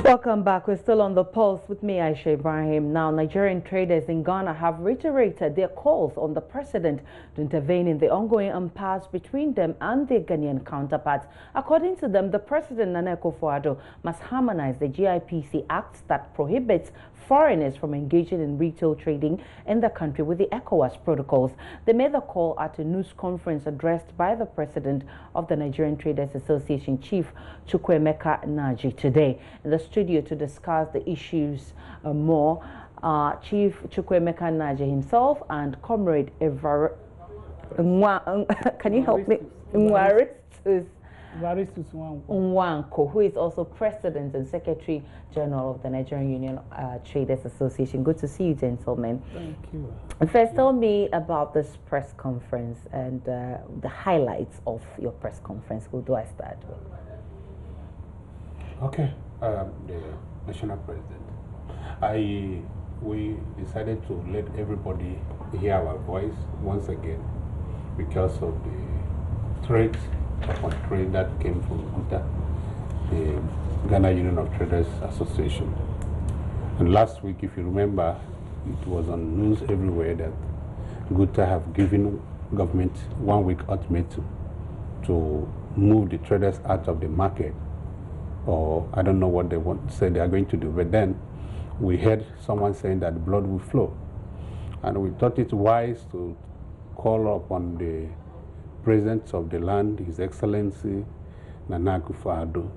Welcome back. We're still on the pulse with me, Aisha Ibrahim. Now, Nigerian traders in Ghana have reiterated their calls on the president to intervene in the ongoing impasse between them and their Ghanaian counterparts. According to them, the president, Nana Akufo-Addo, must harmonize the GIPC Act that prohibits foreigners from engaging in retail trading in the country with the ECOWAS protocols. They made the call at a news conference addressed by the president of the Nigerian Traders Association, Chief Chukwuemeka Naji, today. In the studio to discuss the issues more, Chief Chukwuemeka Naji himself and Comrade can you help me? Nwanko, who is also President and Secretary General of the Nigerian Union Traders Association. Good to see you, gentlemen. Thank you. First, tell me about this press conference and the highlights of your press conference. Who do I start with? Okay, the National President. We decided to let everybody hear our voice once again because of the threats upon trade that came from NUTA, the Ghana Union of Traders Association. And last week, if you remember, it was on news everywhere that NUTA have given government 1 week ultimatum to move the traders out of the market, or I don't know what they want to say they are going to do. But then we heard someone saying that blood will flow. And we thought it wise to call upon the President of the land, His Excellency Nana Akufo-Addo,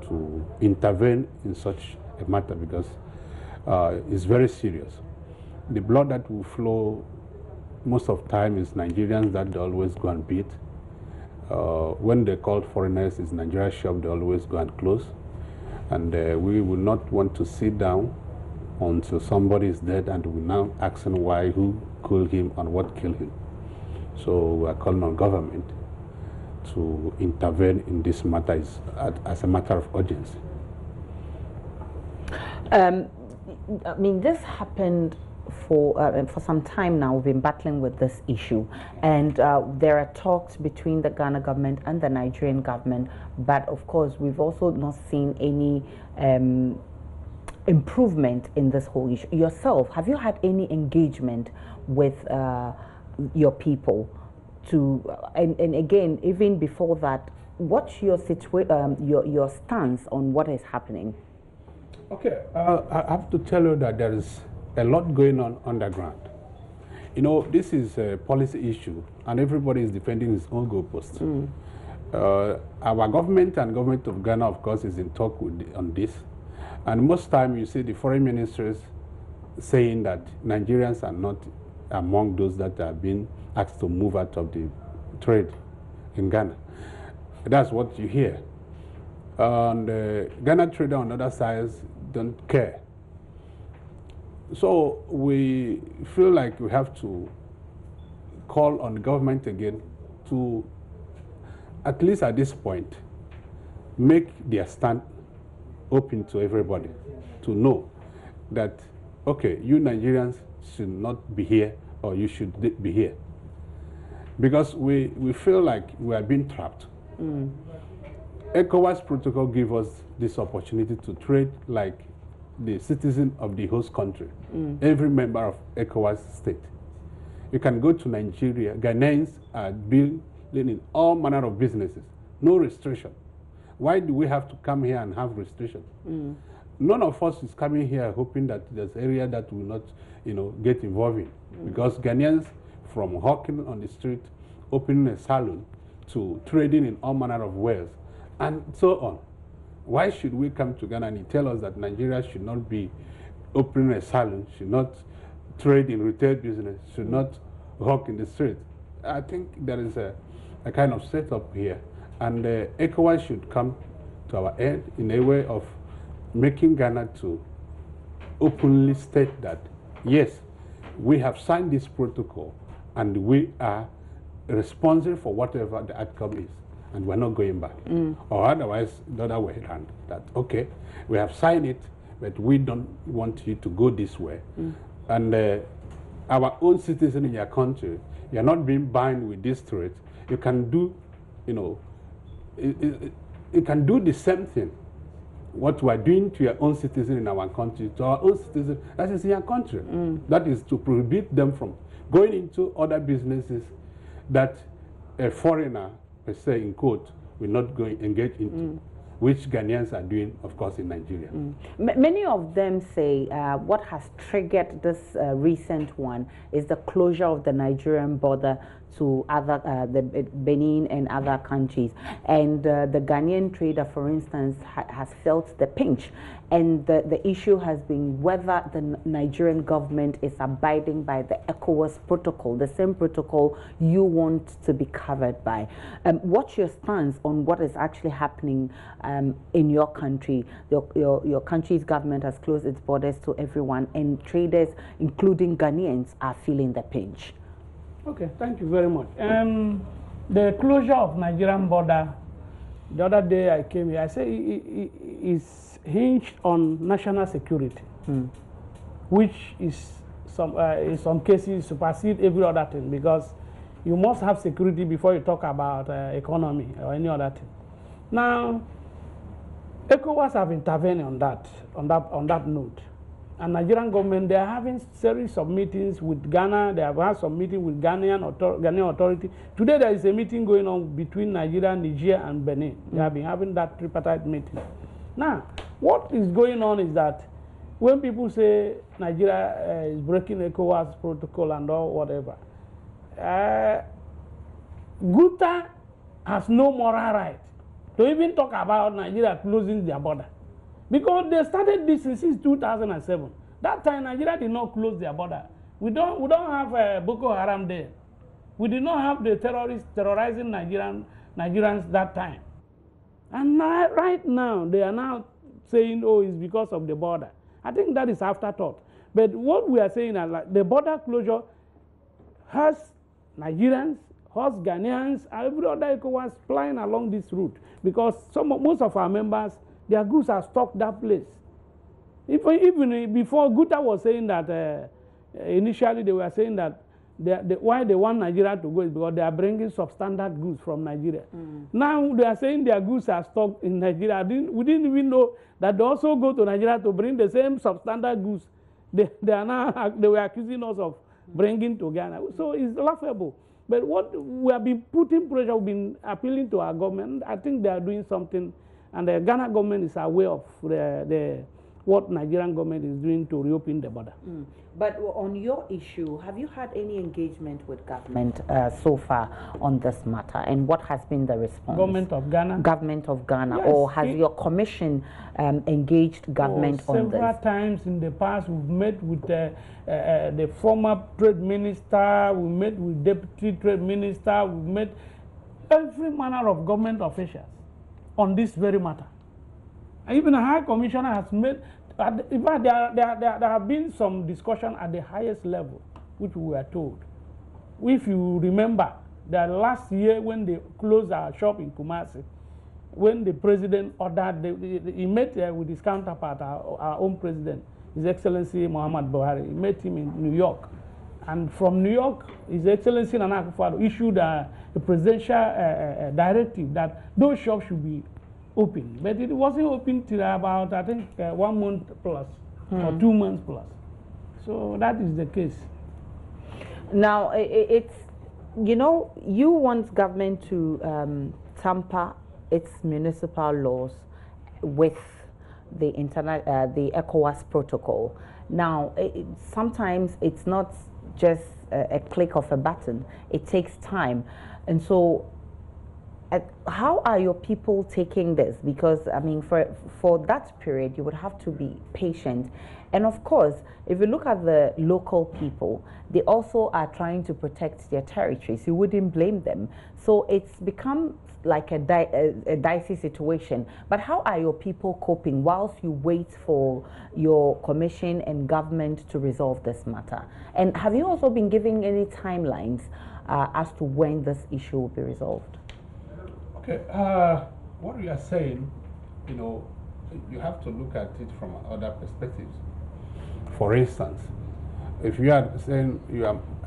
to intervene in such a matter because it's very serious. The blood that will flow most of the time is Nigerians that they always go and beat. When they call foreigners, it's Nigeria shop, they always go and close. And we will not want to sit down until somebody is dead and we now asking why, who killed him and what killed him. So we are calling on government to intervene in this matter as a matter of urgency. I mean, this happened for some time now. We've been battling with this issue, and there are talks between the Ghana government and the Nigerian government, but of course we've also not seen any improvement in this whole issue. Yourself, have you had any engagement with your people to and again, even before that, what's your your stance on what is happening? Okay, I have to tell you that there is a lot going on underground. You know, this is a policy issue and everybody is defending his own goalposts. Our government and government of Ghana, of course, is in talk on this, and most time you see the foreign ministers saying that Nigerians are not among those that have been asked to move out of the trade in Ghana. That's what you hear. And Ghana trader on the other side don't care. So we feel like we have to call on the government again to, at least at this point, make their stand open to everybody to know that, okay, you Nigerians should not be here or you should be here. Because we feel like we are being trapped. ECOWAS protocol gives us this opportunity to trade like the citizen of the host country, every member of ECOWAS state. You can go to Nigeria, Ghanaians are building in all manner of businesses, no restriction. Why do we have to come here and have restriction? None of us is coming here hoping that there's area that will not, get involved in. Because Ghanaians, from hawking on the street, opening a salon, to trading in all manner of wares, and so on. Why should we come to Ghana and tell us that Nigeria should not be opening a salon, should not trade in retail business, should not hawk in the street? I think there is a kind of setup here, and ECOWAS should come to our aid in a way of making Ghana to openly state that, yes, we have signed this protocol and we are responsible for whatever the outcome is, and we're not going back. Or otherwise, the other way around, that, okay, we have signed it, but we don't want you to go this way. And our own citizens in your country, you're not being bound with this threat. You can do, you can do the same thing what we are doing to your own citizens in our country, to our own citizens that is in your country. That is to prohibit them from going into other businesses that a foreigner, per se, in quote, will not go engage into, which Ghanaians are doing, of course, in Nigeria. Many of them say what has triggered this recent one is the closure of the Nigerian border to other the Benin and other countries, and the Ghanaian trader, for instance, has felt the pinch, and the issue has been whether the Nigerian government is abiding by the ECOWAS protocol, the same protocol you want to be covered by. What's your stance on what is actually happening in your country? Your country's government has closed its borders to everyone, and traders, including Ghanaians, are feeling the pinch. Okay, thank you very much. The closure of Nigerian border, the other day I came here, I say it is hinged on national security, which is in some cases supersede every other thing, because you must have security before you talk about economy or any other thing. Now, ECOWAS have intervened on that note. And Nigerian government, they are having series of meetings with Ghana. They have had some meeting with Ghanaian authority. Today there is a meeting going on between Nigeria, Niger, and Benin. They have been having that tripartite meeting. Now, what is going on is that when people say Nigeria is breaking ECOWAS protocol and all whatever, NUTA has no moral right to even talk about Nigeria closing their border. Because they started this since 2007. That time, Nigeria did not close their border. We don't have Boko Haram there. We did not have the terrorists terrorizing Nigerians that time. And right now, they are now saying, oh, it's because of the border. I think that is afterthought. But what we are saying is like the border closure has Nigerians, has Ghanaians, every other ECOWAS flying along this route, because most of our members, their goods are stocked that place. Even before, NUTA was saying that initially they were saying that why they want Nigeria to go is because they are bringing substandard goods from Nigeria. Now they are saying their goods are stocked in Nigeria. We didn't even know that they also go to Nigeria to bring the same substandard goods. They were accusing us of bringing to Ghana. So it's laughable. But what we have been putting pressure, we've been appealing to our government. I think they are doing something. And the Ghana government is aware of what Nigerian government is doing to reopen the border. But on your issue, have you had any engagement with government so far on this matter? And what has been the response? Government of Ghana? Government of Ghana. Yes, or has your commission engaged government on this? Several times in the past, we've met with the former trade minister, we met with deputy trade minister, we've met every manner of government officials on this very matter. And even the High Commissioner has made, in fact, there have been some discussion at the highest level, which we were told. If you remember, that last year when they closed our shop in Kumasi, when the president ordered, he met with his counterpart, our own president, His Excellency Muhammad Buhari. He met him in New York. And from New York, His Excellency Nana Akufo-Addo issued a presidential directive that those shops should be open. But it wasn't open till about, I think, 1 month plus or 2 months plus. So that is the case. Now, it's, you know, you want government to tamper its municipal laws with the the ECOWAS protocol. Now, sometimes it's not just a click of a button. It takes time. And so how are your people taking this? Because, I mean, for that period, you would have to be patient. And of course, if you look at the local people, they also are trying to protect their territories. You wouldn't blame them. So it's become like a dicey situation. But how are your people coping whilst you wait for your commission and government to resolve this matter? And have you also been giving any timelines as to when this issue will be resolved? Okay, what we are saying, you know, you have to look at it from other perspectives. For instance, if you are saying,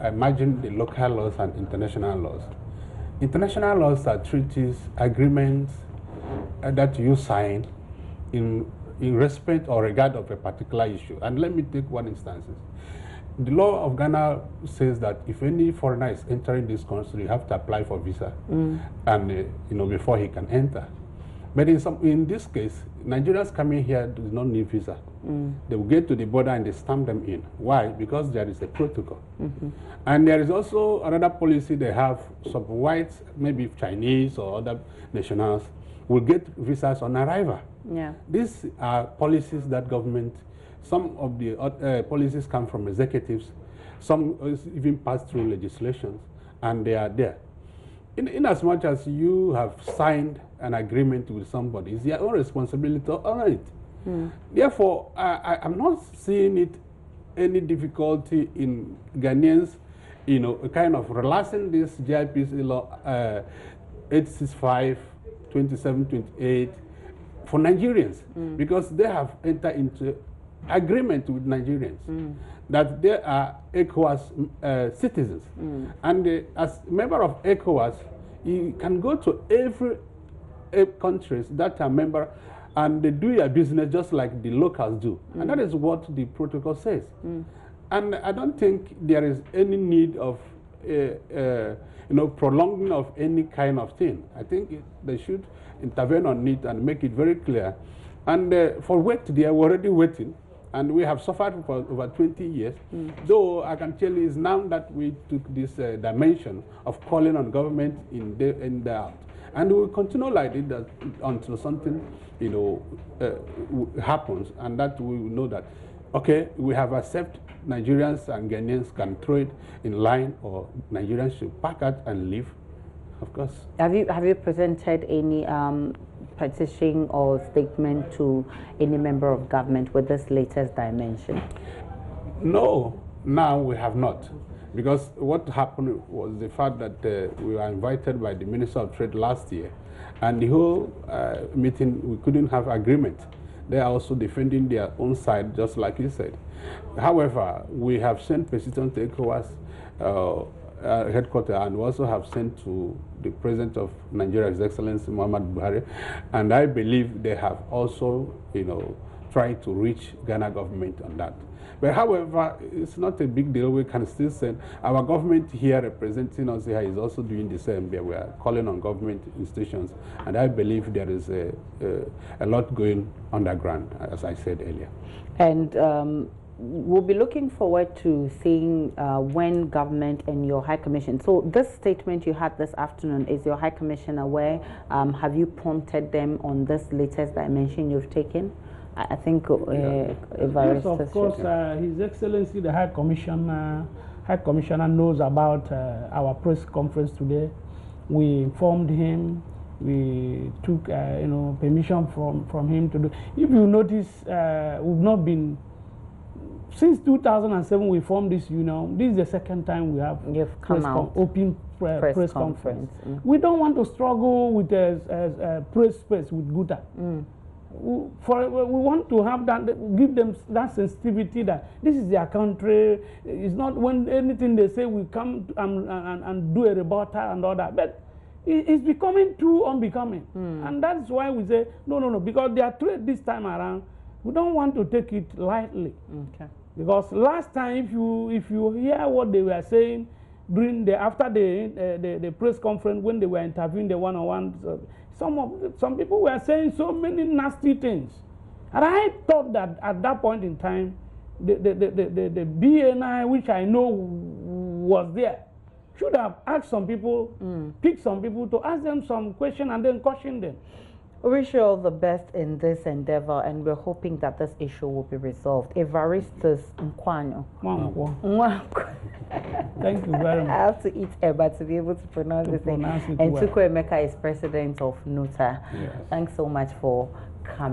imagine the local laws and international laws. International laws are treaties, agreements that you sign in respect or regard of a particular issue. And let me take one instance. The law of Ghana says that if any foreigner is entering this country, you have to apply for visa, and before he can enter. But in this case, Nigerians coming here do not need visa. They will get to the border and they stamp them in. Why? Because there is a protocol. And there is also another policy they have. Some whites, maybe Chinese or other nationals, will get visas on arrival. Yeah. These are policies that government, some of the policies come from executives, some even pass through legislations, and they are there. In as much as you have signed an agreement with somebody, it's your own responsibility to honor it. Therefore, I'm not seeing it any difficulty in Ghanaians, kind of relaxing this GIPC law 865, 27, 28 for Nigerians, because they have entered into agreement with Nigerians that they are ECOWAS citizens. And as a member of ECOWAS, you can go to every countries that are member and they do your business just like the locals do. And that is what the protocol says. And I don't think there is any need of prolonging of any kind of thing. I think they should intervene on it and make it very clear. And for wait, they are already waiting. And we have suffered for over 20 years. Though I can tell you it's now that we took this dimension of calling on government in the out. And we will continue like it until something, happens, and that we will know that, okay, we have accepted Nigerians and Ghanaians can throw it in line, or Nigerians should pack out and leave, of course. Have you presented any petition or statement to any member of government with this latest dimension? No, now we have not. Because what happened was the fact that we were invited by the Minister of Trade last year, and the whole meeting, we couldn't have agreement. They are also defending their own side, just like you said. However, we have sent petitions to ECOWAS headquarters, and we also have sent to the President of Nigeria, His Excellency Muhammad Buhari, and I believe they have also, tried to reach Ghana government on that. But however, it's not a big deal. We can still send our government here representing us here is also doing the same. We are calling on government institutions, and I believe there is a lot going underground, as I said earlier. And we'll be looking forward to seeing when government and your High Commission. So this statement you had this afternoon, is your High Commission aware? Have you prompted them on this latest dimension you've taken? I think yes, of course, His Excellency the High Commissioner knows about our press conference today. We informed him. We took permission from him to do. If you notice, we've not been since 2007. We formed this union. This is the second time we have open press conference. We don't want to struggle with a press space with NUTA. We want to have that, give them that sensitivity that this is their country. It's not when anything they say we come and do a rebuttal and all that. But it's becoming too unbecoming. And that's why we say, no, because they are trade this time around, we don't want to take it lightly. Okay. Because last time, if you hear what they were saying during after the press conference, when they were interviewing the one-on-one, some people were saying so many nasty things. And I thought that at that point in time, the BNI, which I know was there, should have asked some people, picked some people to ask them some question and then caution them. We wish you all the best in this endeavor, and we're hoping that this issue will be resolved. Evaristus Nkwanyo. Thank you very much. I have to eat Eba to be able to pronounce this name. And Tuko Emeka is president of NUTA. Yes. Thanks so much for coming.